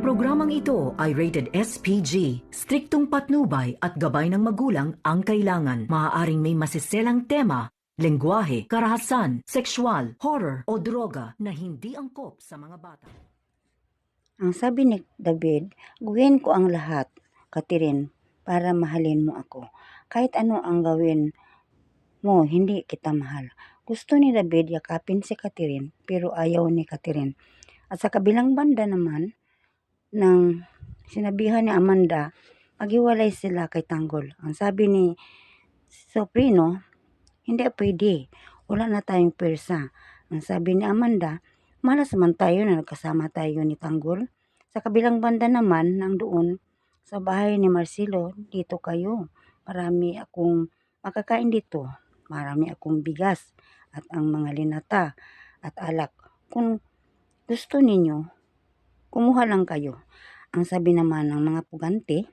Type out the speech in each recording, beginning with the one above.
programang ito ay rated SPG. Striktong patnubay at gabay ng magulang ang kailangan. Maaaring may masiselang tema, lengguwahe, karahasan, sexual, horror o droga na hindi angkop sa mga bata. Ang sabi ni David, gawin ko ang lahat, Catherine, para mahalin mo ako. Kahit ano ang gawin mo, hindi kita mahal. Gusto ni David yakapin si Catherine, pero ayaw ni Catherine. At sa kabilang banda naman, nang sinabihan ni Amanda, maghiwalay sila kay Tanggol. Ang sabi ni Soprino, hindi pwede. Wala na tayong persa. Ang sabi ni Amanda, malas man tayo na nagkasama tayo ni Tanggol. Sa kabilang banda naman, nang doon sa bahay ni Marcelo, dito kayo. Marami akong makakain dito. Marami akong bigas at ang mga linata at alak. Kung gusto ninyo, kumuha lang kayo. Ang sabi naman ng mga pugante,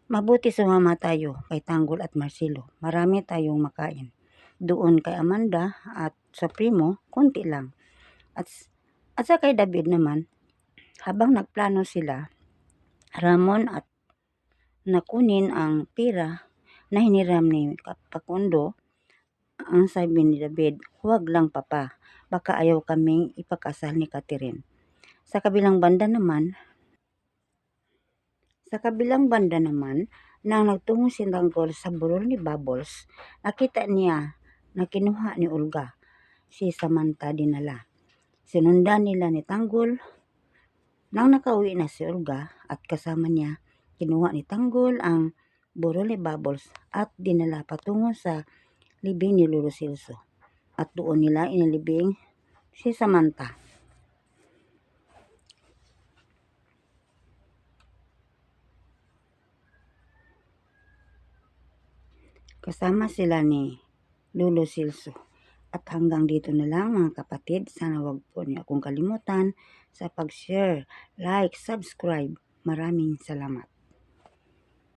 mabuti sumama tayo kay Tanggol at Marcelo. Marami tayong makain. Doon kay Amanda at sa Primo, konti lang. At sa kay David naman, habang nagplano sila, Ramon at nakunin ang pera na hiniram ni Facundo, ang sabi ni David, huwag lang papa, baka ayaw kaming ipakasal ni Catherine. Sa kabilang banda naman, nang nagtungo si Tanggol sa burol ni Bubbles, nakita niya na kinuha ni Olga, si Samantha dinala. Sinundan nila ni Tanggol. Nang nakauwi na si Olga at kasama niya, kinuha ni Tanggol ang burol ni Bubbles at dinala patungo sa libing ni Lolo Silso. At doon nila inilibing si Samantha. Kasama sila ni Lolo Silso. At hanggang dito na lang mga kapatid. Sana wag po niyo akong kalimutan sa pag-share, like, subscribe. Maraming salamat.